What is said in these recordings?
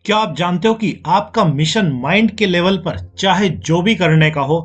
क्या आप जानते हो कि आपका मिशन माइंड के लेवल पर चाहे जो भी करने का हो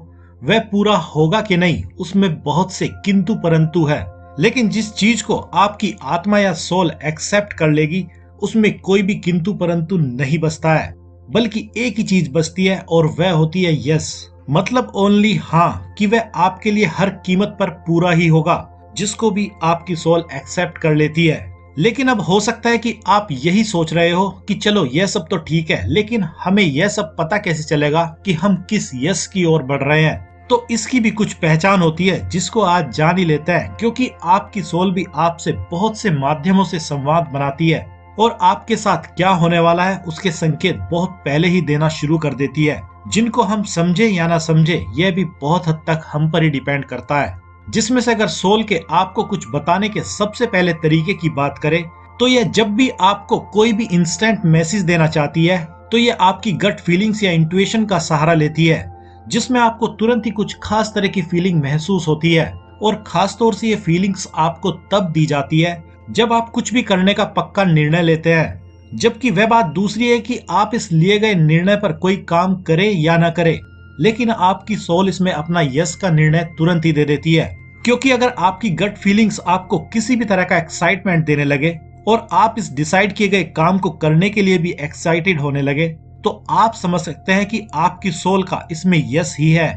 वह पूरा होगा कि नहीं, उसमें बहुत से किंतु परंतु है। लेकिन जिस चीज को आपकी आत्मा या सोल एक्सेप्ट कर लेगी उसमें कोई भी किंतु परंतु नहीं बचता है, बल्कि एक ही चीज बचती है और वह होती है यस। मतलब ओनली हाँ, कि वह आपके लिए हर कीमत पर पूरा ही होगा, जिसको भी आपकी सोल एक्सेप्ट कर लेती है। लेकिन अब हो सकता है कि आप यही सोच रहे हो कि चलो यह सब तो ठीक है, लेकिन हमें यह सब पता कैसे चलेगा कि हम किस यस की ओर बढ़ रहे हैं। तो इसकी भी कुछ पहचान होती है जिसको आज जान ही लेते हैं, क्योंकि आपकी सोल भी आपसे बहुत से माध्यमों से संवाद बनाती है और आपके साथ क्या होने वाला है उसके संकेत बहुत पहले ही देना शुरू कर देती है, जिनको हम समझे या ना समझे यह भी बहुत हद तक हम पर ही डिपेंड करता है। जिसमें से अगर सोल के आपको कुछ बताने के सबसे पहले तरीके की बात करें तो यह जब भी आपको कोई भी इंस्टेंट मैसेज देना चाहती है तो यह आपकी गट फीलिंग्स या इंट्यूशन का सहारा लेती है, जिसमें आपको तुरंत ही कुछ खास तरह की फीलिंग महसूस होती है। और खास तौर से ये फीलिंग्स आपको तब दी जाती है जब आप कुछ भी करने का पक्का निर्णय लेते हैं, जबकि वह बात दूसरी है कि आप इस लिए गए निर्णय पर कोई काम करे या ना करे, लेकिन आपकी सोल इसमें अपना यस का निर्णय तुरंत ही दे देती है। क्योंकि अगर आपकी गट फीलिंग्स आपको किसी भी तरह का एक्साइटमेंट देने लगे और आप इस डिसाइड किए गए काम को करने के लिए भी एक्साइटेड होने लगे, तो आप समझ सकते हैं कि आपकी सोल का इसमें यस ही है।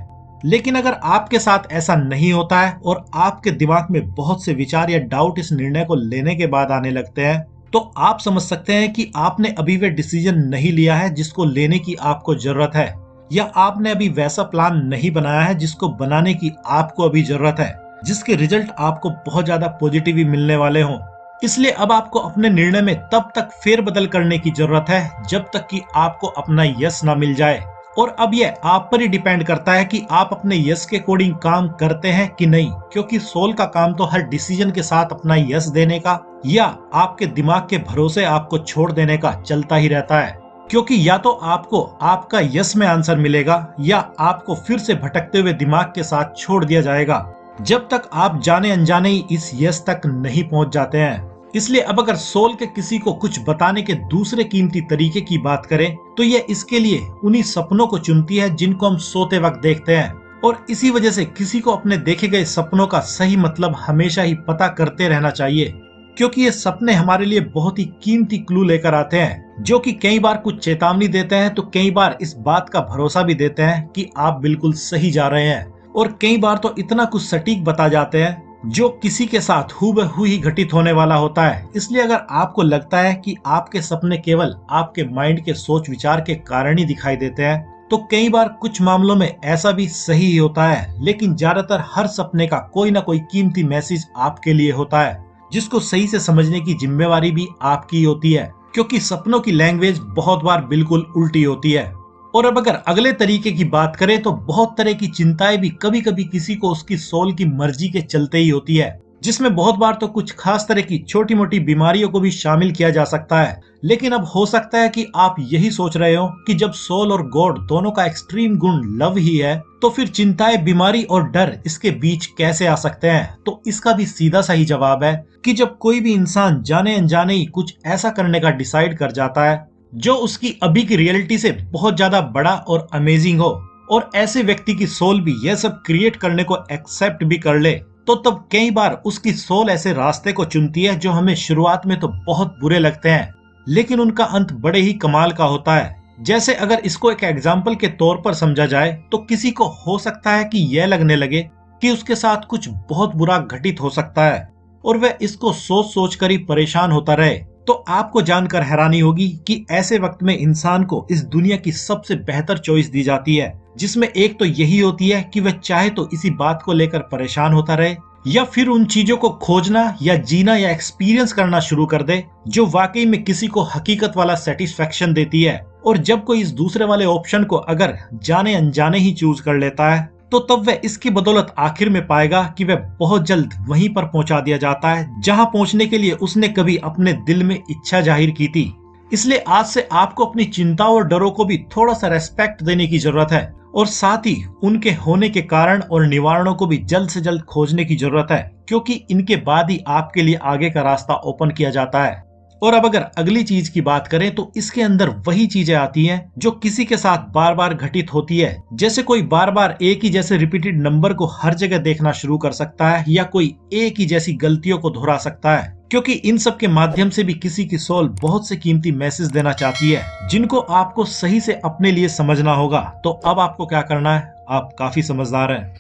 लेकिन अगर आपके साथ ऐसा नहीं होता है और आपके दिमाग में बहुत से विचार या डाउट इस निर्णय को लेने के बाद आने लगते हैं, तो आप समझ सकते हैं कि आपने अभी वे डिसीजन नहीं लिया है जिसको लेने की आपको जरूरत है, या आपने अभी वैसा प्लान नहीं बनाया है जिसको बनाने की आपको अभी जरूरत है, जिसके रिजल्ट आपको बहुत ज्यादा पॉजिटिव ही मिलने वाले हों। इसलिए अब आपको अपने निर्णय में तब तक फेरबदल करने की जरूरत है जब तक कि आपको अपना यस ना मिल जाए। और अब यह आप पर ही डिपेंड करता है कि आप अपने यस के अकॉर्डिंग काम करते हैं कि नहीं, क्योंकि सोल का काम तो हर डिसीजन के साथ अपना यस देने का या आपके दिमाग के भरोसे आपको छोड़ देने का चलता ही रहता है। क्योंकि या तो आपको आपका यस में आंसर मिलेगा या आपको फिर से भटकते हुए दिमाग के साथ छोड़ दिया जाएगा, जब तक आप जाने अनजाने ही इस यस तक नहीं पहुंच जाते हैं। इसलिए अब अगर सोल के किसी को कुछ बताने के दूसरे कीमती तरीके की बात करें तो यह इसके लिए उन्हीं सपनों को चुनती है जिनको हम सोते वक्त देखते हैं। और इसी वजह से किसी को अपने देखे गए सपनों का सही मतलब हमेशा ही पता करते रहना चाहिए, क्योंकि ये सपने हमारे लिए बहुत ही कीमती क्लू लेकर आते हैं, जो कि कई बार कुछ चेतावनी देते हैं तो कई बार इस बात का भरोसा भी देते हैं कि आप बिल्कुल सही जा रहे हैं, और कई बार तो इतना कुछ सटीक बता जाते हैं जो किसी के साथ हूबहू ही घटित होने वाला होता है। इसलिए अगर आपको लगता है कि आपके सपने केवल आपके माइंड के सोच विचार के कारण ही दिखाई देते हैं, तो कई बार कुछ मामलों में ऐसा भी सही ही होता है, लेकिन ज्यादातर हर सपने का कोई ना कोई कीमती मैसेज आपके लिए होता है, जिसको सही से समझने की जिम्मेवारी भी आपकी होती है, क्योंकि सपनों की लैंग्वेज बहुत बार बिल्कुल उल्टी होती है। और अब अगर अगले तरीके की बात करें तो बहुत तरह की चिंताएं भी कभी कभी किसी को उसकी सोल की मर्जी के चलते ही होती है, जिसमें बहुत बार तो कुछ खास तरह की छोटी मोटी बीमारियों को भी शामिल किया जा सकता है। लेकिन अब हो सकता है कि आप यही सोच रहे हो कि जब सोल और गॉड दोनों का एक्सट्रीम गुण लव ही है, तो फिर चिंताएं, बीमारी और डर इसके बीच कैसे आ सकते हैं। तो इसका भी सीधा सा ही जवाब है कि जब कोई भी इंसान जाने अनजाने ही कुछ ऐसा करने का डिसाइड कर जाता है जो उसकी अभी की रियलिटी से बहुत ज्यादा बड़ा और अमेजिंग हो, और ऐसे व्यक्ति की सोल भी यह सब क्रिएट करने को एक्सेप्ट भी कर ले, तो तब कई बार उसकी सोल ऐसे रास्ते को चुनती है जो हमें शुरुआत में तो बहुत बुरे लगते हैं, लेकिन उनका अंत बड़े ही कमाल का होता है। जैसे अगर इसको एक एग्जाम्पल के तौर पर समझा जाए तो किसी को हो सकता है कि यह लगने लगे कि उसके साथ कुछ बहुत बुरा घटित हो सकता है और वह इसको सोच सोच कर ही परेशान होता रहे, तो आपको जानकर हैरानी होगी कि ऐसे वक्त में इंसान को इस दुनिया की सबसे बेहतर चॉइस दी जाती है, जिसमें एक तो यही होती है कि वह चाहे तो इसी बात को लेकर परेशान होता रहे, या फिर उन चीजों को खोजना या जीना या एक्सपीरियंस करना शुरू कर दे जो वाकई में किसी को हकीकत वाला सेटिस्फेक्शन देती है। और जब कोई इस दूसरे वाले ऑप्शन को अगर जाने अनजाने ही चूज कर लेता है, तो तब वह इसकी बदौलत आखिर में पाएगा कि वह बहुत जल्द वहीं पर पहुंचा दिया जाता है जहां पहुंचने के लिए उसने कभी अपने दिल में इच्छा जाहिर की थी। इसलिए आज से आपको अपनी चिंताओं और डरों को भी थोड़ा सा रेस्पेक्ट देने की जरूरत है, और साथ ही उनके होने के कारण और निवारणों को भी जल्द से जल्द खोजने की जरूरत है, क्योंकि इनके बाद ही आपके लिए आगे का रास्ता ओपन किया जाता है। और अब अगर अगली चीज की बात करें तो इसके अंदर वही चीजें आती हैं जो किसी के साथ बार बार घटित होती है। जैसे कोई बार बार एक ही जैसे रिपीटेड नंबर को हर जगह देखना शुरू कर सकता है, या कोई एक ही जैसी गलतियों को दोहरा सकता है। क्योंकि इन सब के माध्यम से भी किसी की सोल बहुत से कीमती मैसेज देना चाहती है, जिनको आपको सही से अपने लिए समझना होगा। तो अब आपको क्या करना है? आप काफी समझदार हैं।